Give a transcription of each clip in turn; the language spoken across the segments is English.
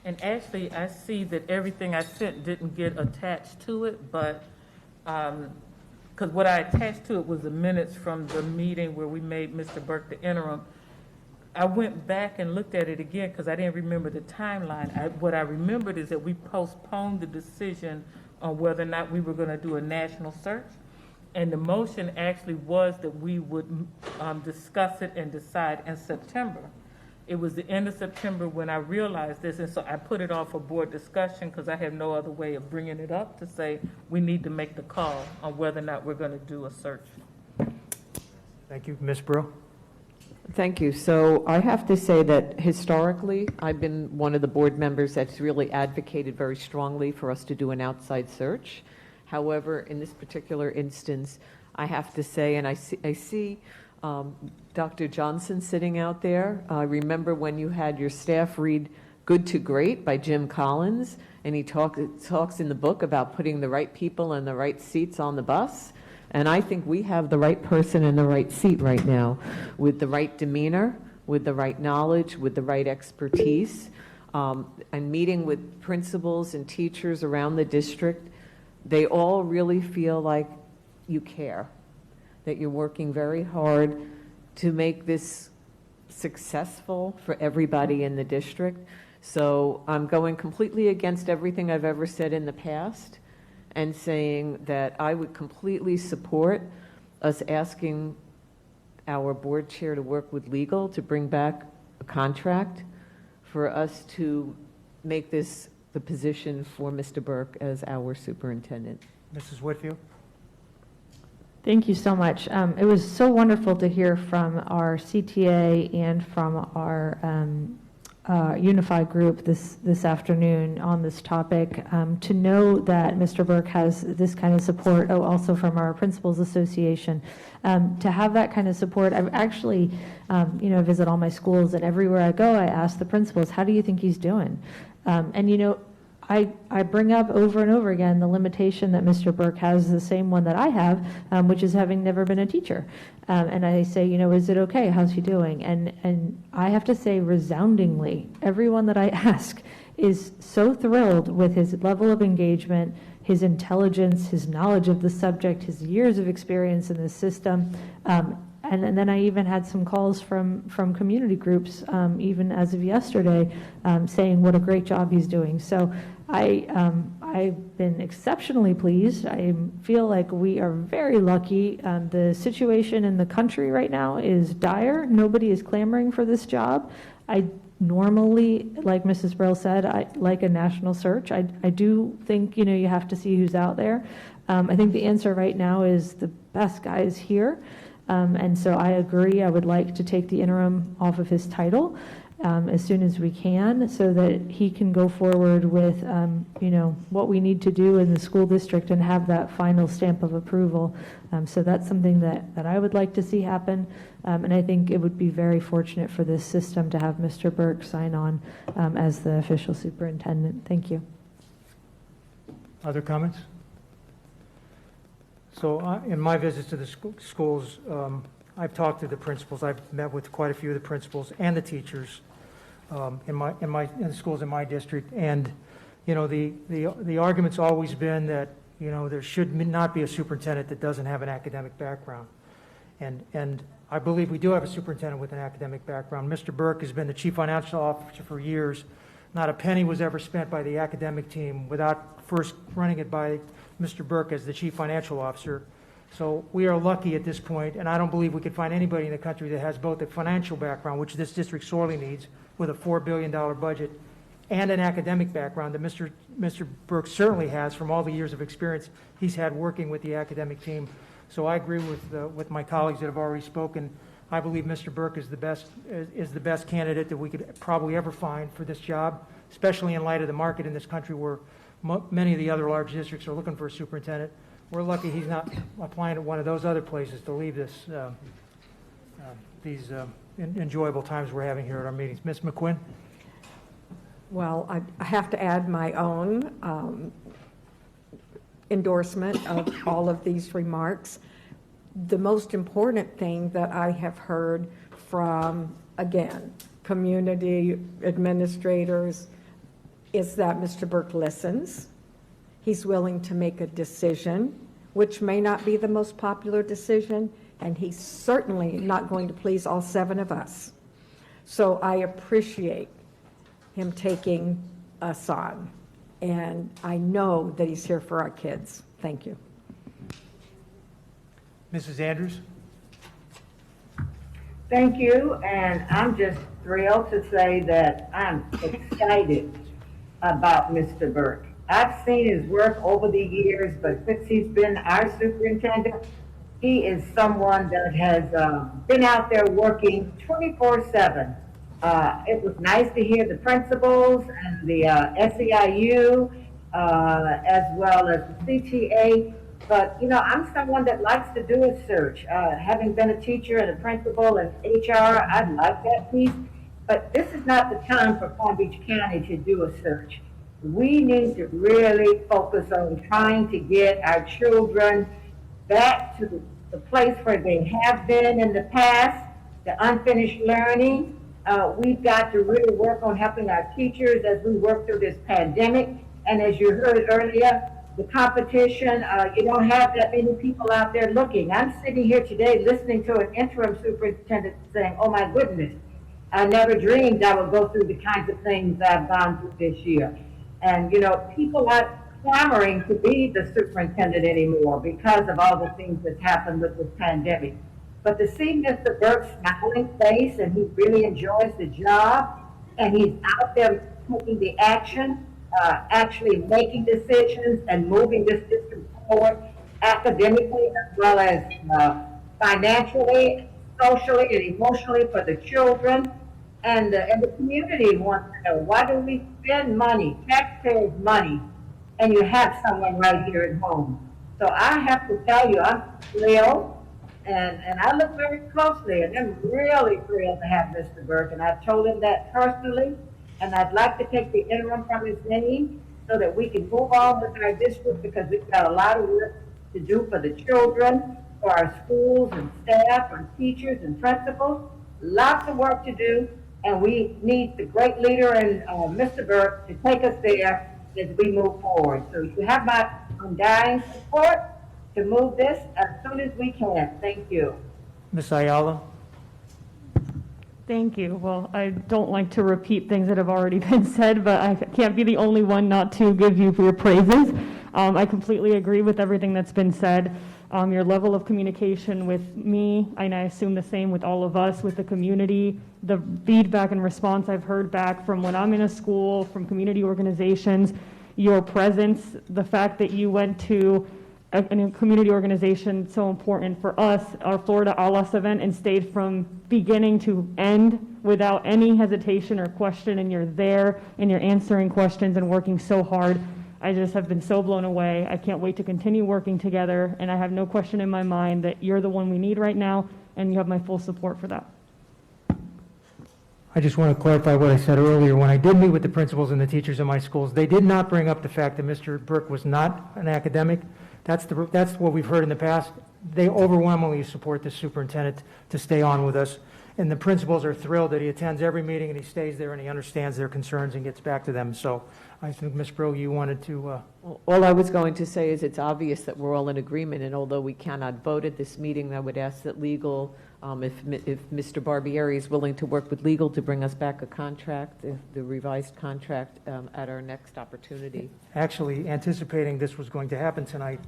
And actually, I see that everything I sent didn't get attached to it, but, because what I attached to it was the minutes from the meeting where we made Mr. Burke the interim. I went back and looked at it again because I didn't remember the timeline. What I remembered is that we postponed the decision on whether or not we were going to do a national search. And the motion actually was that we would discuss it and decide in September. It was the end of September when I realized this, and so I put it off for board discussion because I have no other way of bringing it up to say we need to make the call on whether or not we're going to do a search. Thank you. Ms. Brill? Thank you. So I have to say that historically, I've been one of the board members that's really advocated very strongly for us to do an outside search. However, in this particular instance, I have to say, and I see Dr. Johnson sitting out there. I remember when you had your staff read Good to Great by Jim Collins, and he talks in the book about putting the right people in the right seats on the bus. And I think we have the right person in the right seat right now, with the right demeanor, with the right knowledge, with the right expertise, and meeting with principals and teachers around the district. They all really feel like you care, that you're working very hard to make this successful for everybody in the district. So I'm going completely against everything I've ever said in the past and saying that I would completely support us asking our board chair to work with legal to bring back a contract for us to make this the position for Mr. Burke as our superintendent. Mrs. Whitfield? Thank you so much. It was so wonderful to hear from our CTA and from our unified group this afternoon on this topic. To know that Mr. Burke has this kind of support, also from our Principals Association, to have that kind of support. I've actually, visit all my schools, and everywhere I go, I ask the principals, how do you think he's doing? And I bring up over and over again the limitation that Mr. Burke has, the same one that I have, which is having never been a teacher. And I say, is it okay? How's he doing? And I have to say resoundingly, everyone that I ask is so thrilled with his level of engagement, his intelligence, his knowledge of the subject, his years of experience in the system. And then I even had some calls from community groups, even as of yesterday, saying what a great job he's doing. So I've been exceptionally pleased. I feel like we are very lucky. The situation in the country right now is dire. Nobody is clamoring for this job. I normally, like Mrs. Brill said, I like a national search. I do think, you have to see who's out there. I think the answer right now is the best guy is here. And so I agree, I would like to take the interim off of his title as soon as we can, so that he can go forward with, what we need to do in the school district and have that final stamp of approval. So that's something that I would like to see happen. And I think it would be very fortunate for this system to have Mr. Burke sign on as the official superintendent. Thank you. Other comments? So in my visits to the schools, I've talked to the principals. I've met with quite a few of the principals and the teachers in the schools in my district. And the argument's always been that there should not be a superintendent that doesn't have an academic background. And I believe we do have a superintendent with an academic background. Mr. Burke has been the chief financial officer for years. Not a penny was ever spent by the academic team without first running it by Mr. Burke as the chief financial officer. So we are lucky at this point, and I don't believe we could find anybody in the country that has both a financial background, which this district sorely needs, with a $4 billion budget, and an academic background that Mr. Burke certainly has from all the years of experience he's had working with the academic team. So I agree with my colleagues that have already spoken. I believe Mr. Burke is the best candidate that we could probably ever find for this job, especially in light of the market in this country where many of the other large districts are looking for a superintendent. We're lucky he's not applying at one of those other places to leave these enjoyable times we're having here at our meetings. Ms. McQuinn? Well, I have to add my own endorsement of all of these remarks. The most important thing that I have heard from, again, community administrators, is that Mr. Burke listens. He's willing to make a decision, which may not be the most popular decision, and he's certainly not going to please all 7 of us. So I appreciate him taking us on, and I know that he's here for our kids. Thank you. Mrs. Andrews? Thank you, and I'm just thrilled to say that I'm excited about Mr. Burke. I've seen his work over the years, but since he's been our superintendent, he is someone that has been out there working 24/7. It was nice to hear the principals and the SEIU, as well as the CTA. But, you know, I'm someone that likes to do a search. Having been a teacher and a principal and HR, I like that piece. But this is not the time for Palm Beach County to do a search. We need to really focus on trying to get our children back to the place where they have been in the past, the unfinished learning. We've got to really work on helping our teachers as we work through this pandemic. And as you heard earlier, the competition, you don't have that many people out there looking. I'm sitting here today listening to an interim superintendent saying, oh my goodness, I never dreamed I would go through the kinds of things I've gone through this year. And, you know, people aren't clamoring to be the superintendent anymore because of all the things that's happened with this pandemic. But to see Mr. Burke's smiling face, and he really enjoys the job, and he's out there taking the action, actually making decisions and moving this district forward academically as well as financially, socially, and emotionally for the children. And the community wants to know, why do we spend money, taxpayers' money, and you have someone right here at home? So I have to tell you, I'm thrilled, and I look very closely, and I'm really thrilled to have Mr. Burke, and I've told him that personally, and I'd like to take the interim from his name so that we can move on with our district, because we've got a lot of work to do for the children, for our schools and staff, and teachers and principals. Lots of work to do, and we need the great leader in Mr. Burke to take us there as we move forward. So you have my undying support to move this as soon as we can. Thank you. Ms. Ayala? Thank you. Well, I don't like to repeat things that have already been said, but I can't be the only one not to give you your praises. I completely agree with everything that's been said. Your level of communication with me, and I assume the same with all of us, with the community, the feedback and response I've heard back from when I'm in a school, from community organizations, your presence, the fact that you went to a community organization so important for us, our Florida ALAS event, and stayed from beginning to end without any hesitation or question, and you're there and you're answering questions and working so hard. I just have been so blown away. I can't wait to continue working together, and I have no question in my mind that you're the one we need right now, and you have my full support for that. I just want to clarify what I said earlier. When I did meet with the principals and the teachers in my schools, they did not bring up the fact that Mr. Burke was not an academic. That's what we've heard in the past. They overwhelmingly support the superintendent to stay on with us. And the principals are thrilled that he attends every meeting and he stays there and he understands their concerns and gets back to them. So I think, Ms. Brill, you wanted to... All I was going to say is it's obvious that we're all in agreement, and although we cannot vote at this meeting, I would ask that legal, if Mr. Barbieri is willing to work with legal to bring us back a contract, the revised contract, at our next opportunity. Actually, anticipating this was going to happen tonight,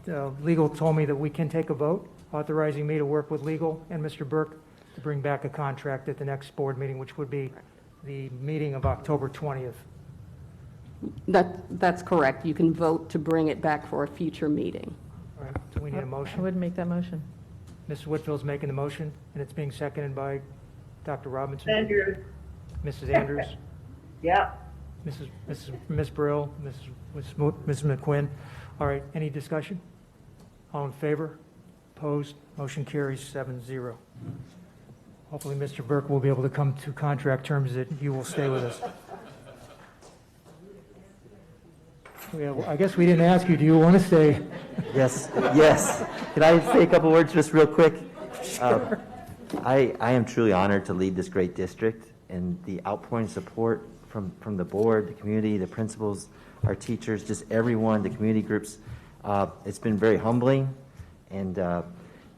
legal told me that we can take a vote authorizing me to work with legal and Mr. Burke to bring back a contract at the next board meeting, which would be the meeting of October 20th. That's correct. You can vote to bring it back for a future meeting. All right, so we need a I motion. would make that motion. Mrs. Whitfield's making the motion, and it's being seconded by Dr. Robinson. Andrews. Mrs. Andrews, Yep. Ms. Brill, Mrs. McQuinn. All right, any discussion? All in favor? Opposed? Motion carries 7-0. Hopefully, Mr. Burke will be able to come to contract terms that you will stay with us. I guess we didn't ask you, do you want to stay? Yes, yes. Can I say a couple words just real quick? I am truly honored to lead this great district, and the outpouring support from the board, the community, the principals, our teachers, just everyone, the community groups. It's been very humbling, and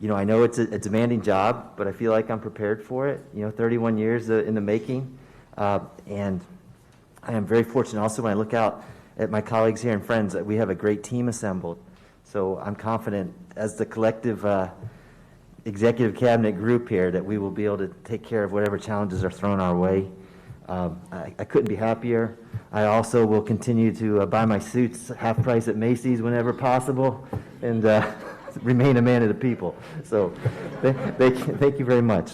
you know, I know it's a demanding job, but I feel like I'm prepared for it. You know, 31 years in the making, and I am very fortunate also when I look out at my colleagues here and friends that we have a great team assembled. So I'm confident as the collective executive cabinet group here that we will be able to take care of whatever challenges are thrown our way. I couldn't be happier. I also will continue to buy my suits half price at Macy's whenever possible, and remain a man of the people. So thank you very much.